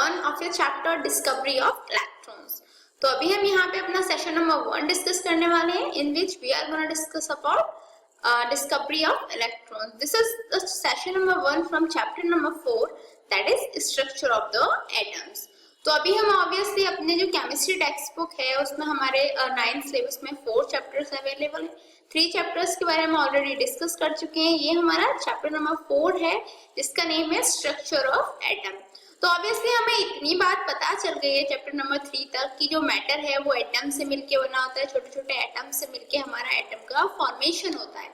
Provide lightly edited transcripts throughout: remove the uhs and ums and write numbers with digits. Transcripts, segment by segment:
1 of your chapter discovery of electrons. तो अभी हम यहाँ पे अपना सेशन नंबर 1 डिस्कस करने वाले हैं, in which we are gonna discuss about discovery of electrons. This is the session number 1 from chapter number 4, that is structure of the atoms. तो अभी हम ऑब्वियसली अपने जो केमिस्ट्री टेक्स्ट बुक है उसमें हमारे 9th सिलेबस में 4 चैप्टर्स अवेलेबल है। 3 चैप्टर्स के बारे में ऑलरेडी डिस्कस कर चुके हैं। ये हमारा चैप्टर नंबर 4 है जिसका नेम है स्ट्रक्चर ऑफ एटम। तो ऑब्वियसली हमें इतनी बात पता चल गई है चैप्टर नंबर 3 तक कि जो मैटर है वो एटम से मिलके बना होता है, छोटे छोटे एटम से मिलके हमारा एटम का फॉर्मेशन होता है।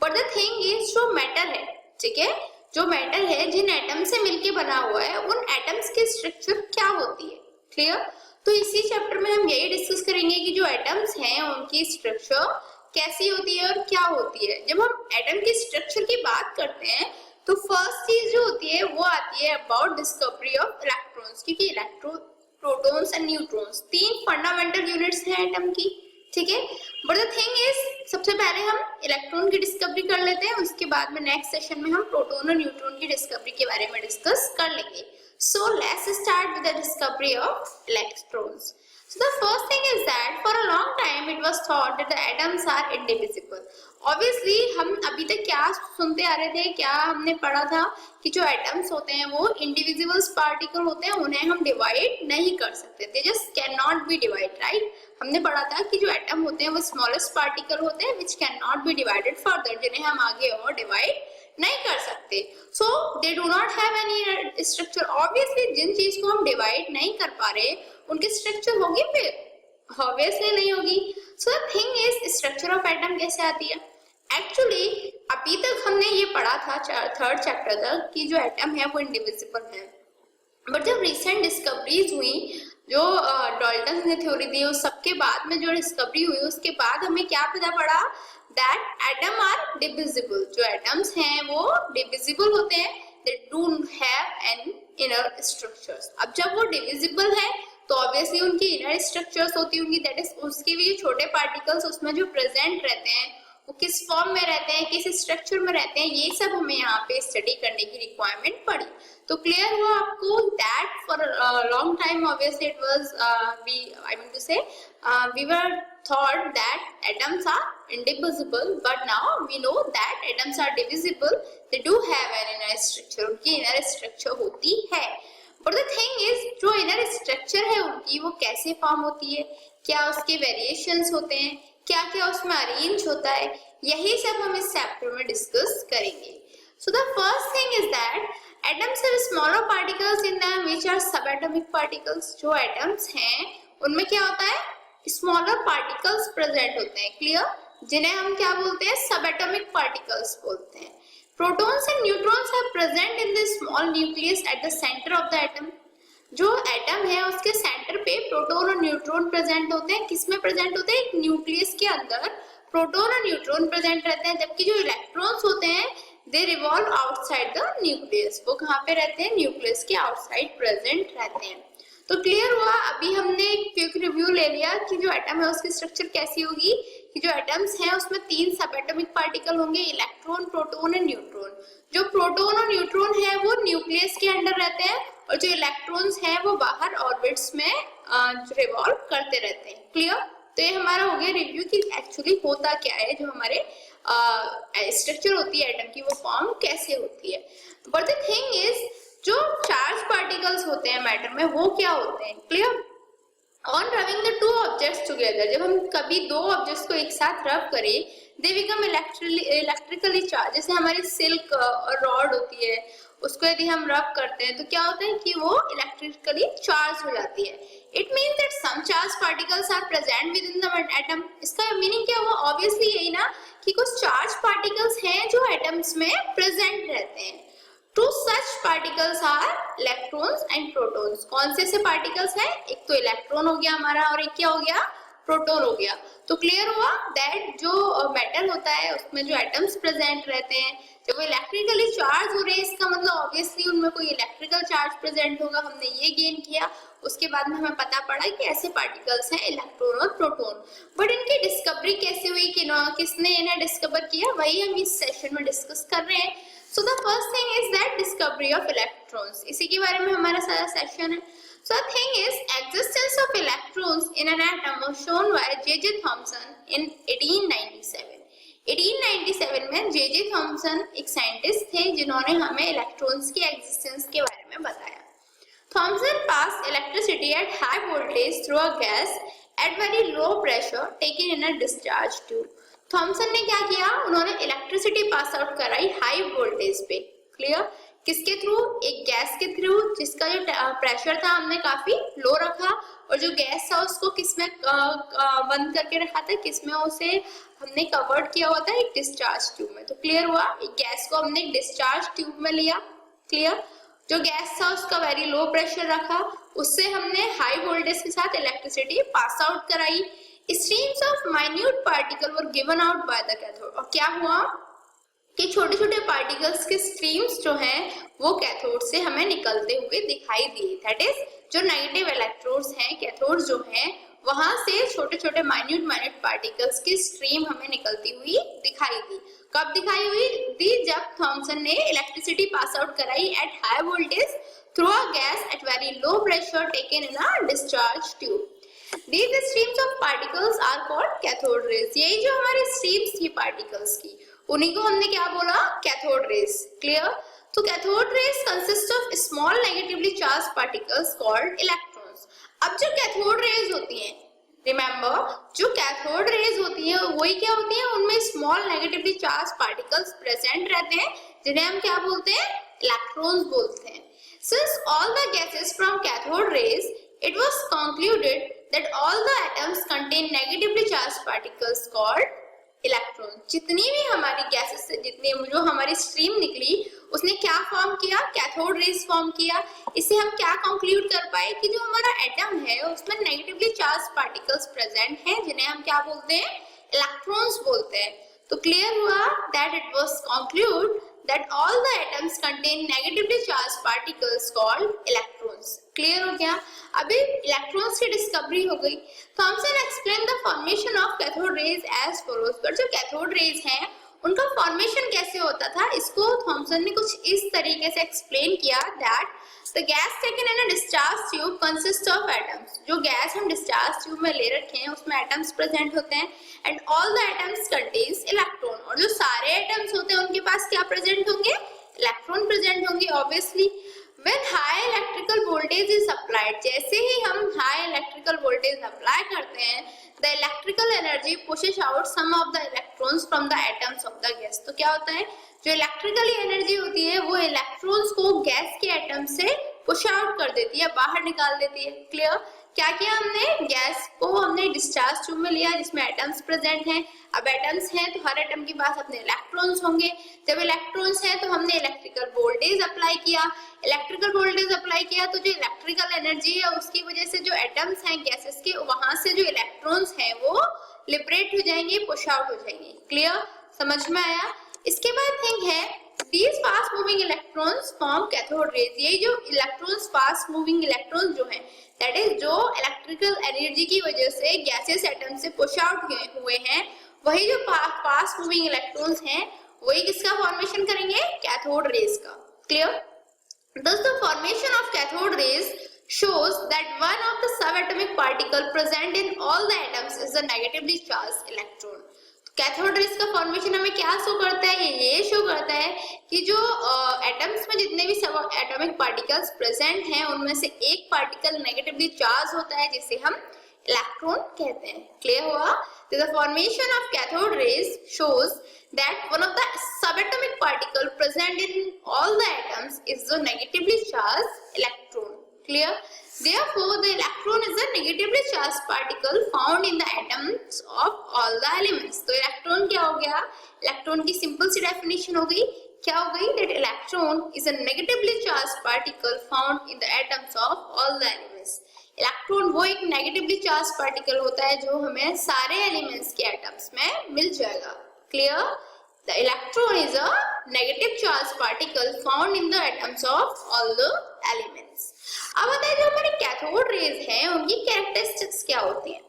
बट द थिंग इज जो मैटर है, ठीक है, जो मैटर है जिन एटम से मिलके बना हुआ है उन एटम्स की स्ट्रक्चर क्या होती है, क्लियर। तो इसी चैप्टर में हम यही डिस्कस करेंगे कि जो एटम्स हैं उनकी स्ट्रक्चर कैसी होती है और क्या होती है। जब हम एटम की स्ट्रक्चर की बात करते हैं तो फर्स्ट चीज जो होती है वो आती है अबाउट डिस्कवरी ऑफ इलेक्ट्रॉन्स, क्योंकि electron, protons and neutrons 3 fundamental units हैं एटम की, ठीक है। बट द थिंग इज सबसे पहले हम इलेक्ट्रॉन की डिस्कवरी कर लेते हैं, उसके बाद में नेक्स्ट सेशन में हम प्रोटॉन और न्यूट्रॉन की डिस्कवरी के बारे में डिस्कस कर लेंगे। So let's start with the discovery of electrons. So the first thing is that for a long time it was thought that the atoms are indivisible. Obviously हम अभी तक क्या सुनते आ रहे थे, क्या हमने पढ़ा था कि जो एटम्स होते हैं वो इंडिविजिबल पार्टिकल होते हैं, उन्हें हम डिवाइड नहीं कर सकते, they just cannot be divided, right? हमने पढ़ा था कि जो एटम होते हैं वो स्मॉलेस्ट पार्टिकल होते हैं which cannot be divided further, जिन्हें हम आगे और डिवाइड नहीं कर सकते। So they do not have any structure. Obviously जिन चीज को हम डिवाइड नहीं कर पा रहे उनकी स्ट्रक्चर होगी फिर, ऑब्वियसली नहीं होगी। So the thing is structure of atom कैसे आती है। एक्चुअली अभी तक हमने ये पढ़ा था 3rd चैप्टर तक कि जो एटम है वो इंडिविजिबल है, बट जब रिसेंट डिस्कवरीज हुई, जो डाल्टन ने थ्योरी दी, उस सबके बाद में जो डिस्कवरी हुई उसके बाद हमें क्या पता पड़ा, दैट एटम आर डिविजिबल। जो एटम्स हैं वो डिविजिबल होते हैं, they do have an inner structures. अब जब वो डिविजिबल है तो ऑब्वियसली उनकी इनर स्ट्रक्चर्स होती होंगी, दैट इज उसके भी छोटे पार्टिकल्स उसमें जो प्रेजेंट रहते हैं वो किस फॉर्म में रहते हैं, किस स्ट्रक्चर में रहते हैं, ये सब हमें यहाँ पे स्टडी करने की रिक्वायरमेंट पड़ी। तो क्लियर हुआ आपको that for long time obviously it was I mean to say we were thought that atoms are indivisible, but now we know that atoms are divisible. They do have an inner structure, उनकी inner structure होती है। But the thing is जो inner structure है उनकी वो कैसे form होती है, क्या उसके वेरिएशंस होते हैं, क्या क्या उसमें अरेंज होता है, यही सब हम इस चैप्टर में डिस्कस करेंगे। So the first thing is that atoms have smaller particles in them which are subatomic particles. जो atoms हैं उनमें क्या होता है, स्मॉलर पार्टिकल्स प्रेजेंट होते हैं, क्लियर, जिन्हें हम क्या बोलते हैं, सबएटॉमिक पार्टिकल्स बोलते हैं। Protons and neutrons are present in the small nucleus at the centre of the atom. जो एटम है उसके सेंटर पे प्रोटॉन और न्यूट्रॉन प्रेजेंट होते हैं। किसमें प्रेजेंट होते हैं, एक न्यूक्लियस के अंदर प्रोटॉन और न्यूट्रॉन प्रेजेंट रहते हैं, जबकि जो इलेक्ट्रॉन्स होते हैं दे रिवॉल्व आउटसाइड द न्यूक्लियस। वो कहाँ पे रहते हैं, न्यूक्लियस के आउटसाइड प्रेजेंट रहते हैं। तो क्लियर हुआ, अभी हमने एक क्विक रिव्यू ले लिया कि जो एटम है उसकी स्ट्रक्चर कैसी होगी, कि जो एटम्स हैं उसमें 3 सबएटॉमिक पार्टिकल होंगे, इलेक्ट्रॉन, प्रोटॉन एंड न्यूट्रॉन। जो प्रोटॉन और न्यूट्रॉन है वो न्यूक्लियस के अंदर रहते हैं और जो इलेक्ट्रॉन्स हैं वो बाहर ऑर्बिट्स में रिवॉल्व करते रहते हैं, क्लियर। तो ये हमारा हो गया रिव्यू कि एक्चुअली होता क्या है, जो हमारे स्ट्रक्चर होती है एटम की वो फॉर्म कैसे होती है। बट द थिंग इज जो चार्ज पार्टिकल्स होते हैं मैटर में वो क्या होते हैं, clear. On rubbing the 2 objects together, जब हम कभी 2 ऑब्जेक्ट्स को एक साथ रब करें, दे बिकम इलेक्ट्रिकली चार्ज। जैसे हमारी सिल्क और रॉड होती है, उसको यदि हम रब करते हैं तो क्या होता है कि वो इलेक्ट्रिकली चार्ज हो जाती है। It means that some charge particles are present within the atom. इसका मीनिंग क्या हुआ, ऑब्वियसली यही ना कि कुछ चार्ज पार्टिकल्स हैं जो एटम्स में प्रेजेंट रहते हैं। Two such particles are electrons and protons. कौन से पार्टिकल्स हैं, एक तो इलेक्ट्रॉन हो गया हमारा और एक क्या हो गया, प्रोटॉन हो गया। तो क्लियर हुआ दैट जो मेटल होता है उसमें जो एटम्स प्रेजेंट रहते हैं जब वो इलेक्ट्रिकली चार्ज हो रहे हैं, इसका मतलब ऑब्वियसली उनमें कोई इलेक्ट्रिकल चार्ज प्रेजेंट होगा। हमने ये गेन किया, उसके बाद में हमें पता पड़ा कि ऐसे पार्टिकल्स हैं इलेक्ट्रॉन और प्रोटॉन। बट इनकी डिस्कवरी कैसे हुई, किसने इन्हें डिस्कवर किया, वही हम इस सेशन में डिस्कस कर रहे हैं। So the first thing is that discovery of electrons. इसी के बारे में हमारा सारा सेशन है. So the thing is existence of electrons in an atom was shown by J.J. Thomson in 1897. 1897 में J.J. Thomson एक साइंटिस्ट थे जिन्होंने हमें इलेक्ट्रॉन्स की एग्जिस्टेंस के बारे में बताया. Thomson passed electricity at high voltage through a gas at very low pressure taken in a discharge tube. Thomson ने क्या किया, उन्होंने इलेक्ट्रिसिटी पास आउट कराई हाई वोल्टेज पे. क्लियर? किसके थ्रू? एक गैस के थ्रू जिसका जो प्रेशर था हमने काफी लो रखा और जो गैस था उसको किसमें बंद करके रखा था, किसमें उसे हमने कवर्ड किया हुआ था, एक डिस्चार्ज ट्यूब में. तो क्लियर हुआ, एक गैस को हमने एक डिस्चार्ज ट्यूब में लिया. क्लियर? जो गैस था उसका वेरी लो प्रेशर रखा, उससे हमने हाई वोल्टेज के साथ इलेक्ट्रिसिटी पास आउट कराई. Streams of minute particle were given out by the cathode. और क्या हुआ कि छोटे छोटे पार्टिकल्स के स्ट्रीम्स जो हैं वो कैथोड से हमें निकलते हुए दिखाई दिए. दैट इज जो नेगेटिव इलेक्ट्रोड्स हैं, कैथोड जो हैं, वहां से छोटे छोटे माइन्यूट पार्टिकल्स की स्ट्रीम हमें निकलती हुई दिखाई दी. कब दिखाई हुई दी? जब थॉमसन ने इलेक्ट्रिसिटी पास आउट कराई at high voltage through a gas at very low pressure taken in a discharge tube. These streams of particles are called cathode rays. यही जो हमारी streams थी particles की, उन्हीं को हमने क्या बोला? cathode rays. Clear? तो cathode rays consist of small negatively charged particles called electrons. अब जो cathode rays होती हैं, remember जो cathode rays होती हैं वही क्या होती हैं? उनमें small negatively charged particles present रहते हैं जिन्हें हम क्या बोलते हैं? electrons बोलते हैं. Since all the gases from cathode rays, it was concluded that all the atoms contain negatively charged particles called electrons. जितनी भी हमारी गैसेस से जितनी जो हमारी स्ट्रीम निकली उसने क्या फॉर्म किया? कैथोड रेज फॉर्म किया. इससे हम क्या कंक्लूड कर पाए कि जो हमारा एटम है उसमें नेगेटिवली चार्ज पार्टिकल्स प्रेजेंट हैं जिन्हें हम क्या बोलते हैं? इलेक्ट्रॉन्स बोलते हैं. तो क्लियर हुआ that it was conclude that all the atoms contain negatively charged particles called electrons. Clear हो गया? अभी इलेक्ट्रॉन्स की डिस्कवरी हो गई. Thomson explain the formation of cathode rays as follows. पर जो कैथोड रेज हैं उनका फॉर्मेशन कैसे होता था, इसको थॉमसन ने कुछ इस तरीके से एक्सप्लेन किया that the gas taken in a discharge tube consist of atoms. जो गैस हम डिस्चार्ज ट्यूब में ले रखे हैं उसमें एटम्स प्रेजेंट होते हैं and all the atoms contains electron. और जो सारे एटम्स होते हैं उनके पास क्या प्रेजेंट होंगे? इलेक्ट्रॉन प्रेजेंट होंगे obviously. When high electrical voltage is applied, जैसे ही हम high electrical voltage apply करते हैं, the electrical energy pushes out some of the electrons from the atoms of the gas. तो क्या होता है? जो इलेक्ट्रिकल एनर्जी होती है वो इलेक्ट्रॉन्स को गैस के एटम से पुश आउट कर देती है, बाहर निकाल देती है. क्लियर? क्या किया हमने? गैस को हमने डिस्चार्ज ट्यूब में लिया जिसमें एटम्स प्रेजेंट हैं. अब एटम्स हैं तो हर एटम के पास अपने इलेक्ट्रॉन्स होंगे. जब इलेक्ट्रॉन्स हैं तो हमने इलेक्ट्रिकल वोल्टेज अप्लाई किया. इलेक्ट्रिकल वोल्टेज अप्लाई किया तो जो इलेक्ट्रिकल एनर्जी है उसकी वजह से जो एटम्स हैं गैसेस के, वहां से जो इलेक्ट्रॉन्स हैं वो लिबरेट हो जाएंगे, पुश आउट हो जाएंगे. क्लियर? समझ में आया? इसके बाद थिंग है these fast moving electrons form cathode rays. ये जो इलेक्ट्रॉन्स फास्ट मूविंग इलेक्ट्रॉन्स जो हैं दैट इज जो इलेक्ट्रिकल एनर्जी की वजह से गैसेस एटम से पुश आउट हुए हैं, वही जो फास्ट मूविंग इलेक्ट्रॉन्स हैं वही किसका फॉर्मेशन करेंगे? कैथोड रेज का. Clear? Thus the formation of cathode rays shows that one of the subatomic particle present in all the atoms is a negatively charged electron. Cathode rays का formation हमें क्या show करता है? ये show करता है कि जो एटम्स में जितने भी सब एटॉमिक पार्टिकल्स प्रेजेंट हैं उनमें से एक पार्टिकल नेगेटिवली चार्ज होता है जिसे हम इलेक्ट्रॉन कहते हैं. क्लियर हुआ? The formation of cathode raise shows that one of the subatomic particle present in all the atoms is the negatively charged electron. Clear? Therefore, the electron is a negatively charged particle found in the atoms of all the elements. तो electron क्या हो गया? Electron की simple सी definition हो गई. क्या हो गई? That electron is a negatively charged particle found in the atoms of all the elements. Electron वो एक नेगेटिवली चार्ज पार्टिकल होता है जो हमें सारे एलिमेंट्स के एटम्स में मिल जाएगा. Clear? The electron is a negative charged particle found in the atoms of all the elements. अब बताइए जो हमारे कैथोड रेज हैं उनकी कैरेक्टरिस्टिक्स क्या होती हैं?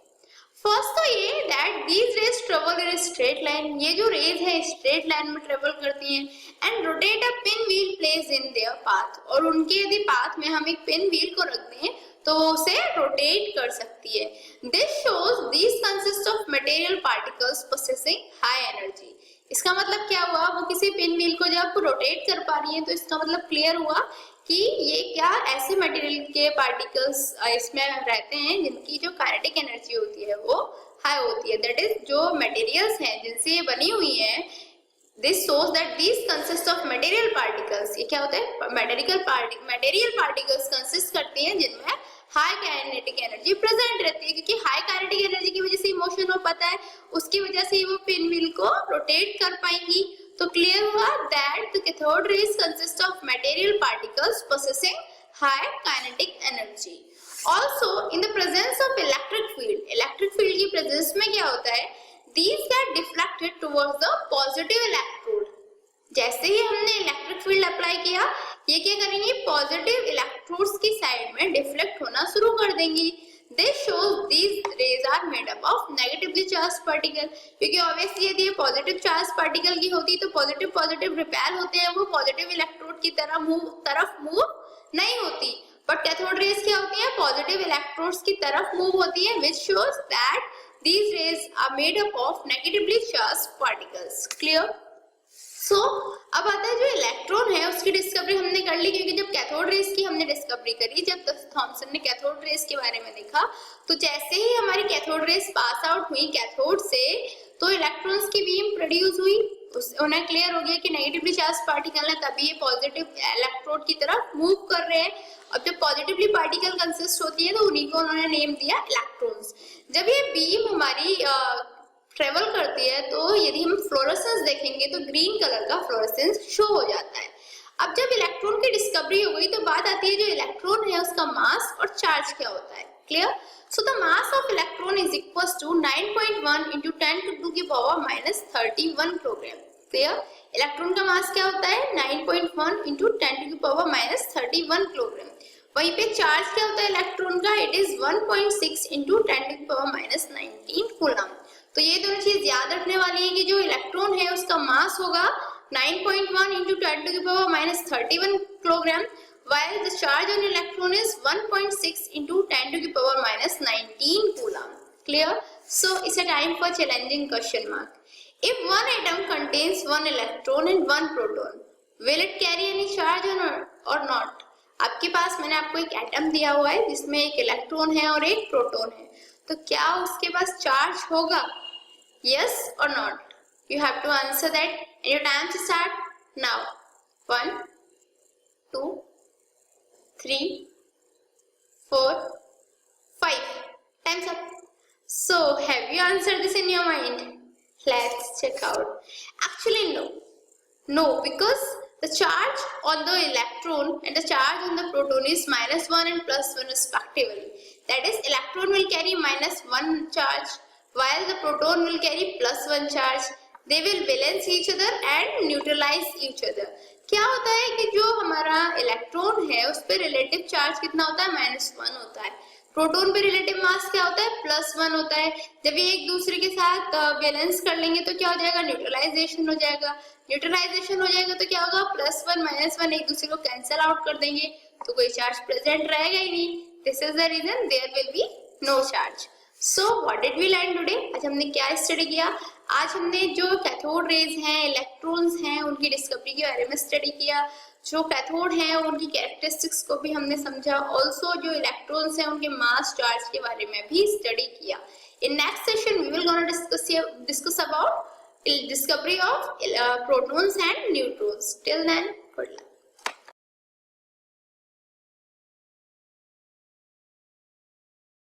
फर्स्ट तो ये that these raise travel in straight line, ये जो रेज है स्ट्रेट लाइन में ट्रेवल करती हैं, and rotate a pin wheel place in their path, और उनके यदि पाथ में हम एक पिन व्हील को रख दें तो वो उसे रोटेट कर सकती है। This shows these consist of material particles possessing high energy. इसका मतलब क्या हुआ, वो किसी पिन व्हील को जब रोटेट कर पा रही है तो इसका मतलब क्लियर हुआ कि ये क्या ऐसे मटेरियल के पार्टिकल्स इसमें रहते हैं जिनकी जो काइनेटिक एनर्जी होती है वो हाई होती है। दैट इज जो मटेरियल्स हैं जिनसे ये बनी हुई है, this shows that these consist of material particles. ये क्या होता है, मटेरियल पार्टिकल्स कंसिस्ट करती हैं जिनमें हाई काइनेटिक एनर्जी प्रेजेंट रहती है, क्योंकि हाई काइनेटिक एनर्जी की वजह से मोशन हो पाता है, उसकी वजह से वो पिन व्हील को रोटेट कर पाएंगी। तो क्लियर हुआ that the cathode rays consist of material particles possessing high kinetic energy. Also in the presence of electric field की प्रेजेंस में क्या होता है, these get deflected towards the positive electrode। जैसे ही हमने इलेक्ट्रिक फील्ड अप्लाई किया, ये क्या करेंगी, पॉजिटिव इलेक्ट्रोड्स की साइड में डिफ्लेक्ट होना शुरू कर देंगी। This shows these rays are made up of negatively charged particle, क्योंकि ऑब्वियसली यदि ये पॉजिटिव चार्ज पार्टिकल की होती तो पॉजिटिव रिपेल होते हैं, वो पॉजिटिव इलेक्ट्रोड की तरफ मूव नहीं होती, बट कैथोड रेज क्या होती है, पॉजिटिव इलेक्ट्रोड्स की तरफ मूव होती है, which shows that these rays are made up of negatively charged particles। Clear? So, अब आता है जो इलेक्ट्रॉन है उसकी डिस्कवरी हमने कर ली, क्योंकि जब कैथोड रेस की हमने डिस्कवरी करी, जब थॉमसन ने कैथोड रेस के बारे में देखा, तो जैसे ही हमारी कैथोड रेस पास आउट हुई कैथोड से, तो इलेक्ट्रॉन्स की बीम प्रोड्यूस हुई। उन्हें क्लियर हो गया कि नेगेटिवली चार्ज पार्टिकल है, तभी ये पॉजिटिव इलेक्ट्रोड की तरफ मूव कर रहे हैं। अब जब पॉजिटिवली पार्टिकल कंसिस्ट होती है तो उन्हीं को उन्होंने नेम दिया इलेक्ट्रॉन्स। जब ये बीम हमारी ट्रेवल करती है तो यदि हम फ्लोरेसेंस देखेंगे तो ग्रीन कलर का फ्लोरेसेंस शो हो जाता है। अब जब इलेक्ट्रॉन की डिस्कवरी हो गई तो बात आती है जो इलेक्ट्रॉन है उसका मास और चार्ज क्या होता है। Clear? So the mass of electron is equal to 9.1 into 10 to the power minus 31 kilogram. Clear? Electron का मास क्या होता है, 9.1 into 10 to the power minus 31 kilogram. वहीं पे चार्ज क्या होता है इलेक्ट्रॉन का, it is 1.6 into 10 to the power minus 19 coulomb. तो ये दोनों चीज याद रखने वाली है कि जो इलेक्ट्रॉन है उसका मास होगा 9.1 into 10 to the power minus 31 kilogram, while the charge on electron is 1.6 into 10 to the power minus 19 coulomb। Clear? So it's a time for challenging question mark. If one atom contains one electron and one proton, will it carry any charge or not? आपके पास मैंने आपको एक atom दिया हुआ है जिसमें एक electron है और एक प्रोटॉन है, तो क्या उसके पास चार्ज होगा? Yes or not? You have to answer that and your time to start now. 1, 2, 3, 4, 5. Time's up. So have you answered this in your mind? Let's check out. Actually no, because the charge on the electron and the charge on the proton is -1 and +1 respectively. That is, electron will carry -1 charge while the proton will carry +1 charge. They will balance each other and neutralize each other. क्या होता है कि जो हमारा electron है उस पर relative charge कितना होता है, -1 होता है। प्रोटॉन पे रिलेटिव मास क्या होता है, +1 होता है। जब ये एक दूसरे के साथ बैलेंस कर लेंगे तो क्या हो जाएगा, न्यूट्रलाइजेशन हो जाएगा। न्यूट्रलाइजेशन हो जाएगा तो क्या होगा, +1 -1 एक दूसरे को कैंसिल आउट कर देंगे, तो कोई चार्ज प्रेजेंट रहेगा ही नहीं। This is the reason there will be no charge. So what did we learn today? आज हमने क्या स्टडी किया? आज हमने जो कैथोड रेज हैं, इलेक्ट्रॉन्स हैं, उनकी डिस्कवरी के बारे में स्टडी किया। जो कैथोड हैं उनकी कैरेक्टरिस्टिक्स को भी हमने समझा। ऑल्सो जो इलेक्ट्रॉन्स हैं उनके मास चार्ज के बारे में भी स्टडी किया। In next session we will gonna discuss about discovery of protons and neutrons. Till then, good luck.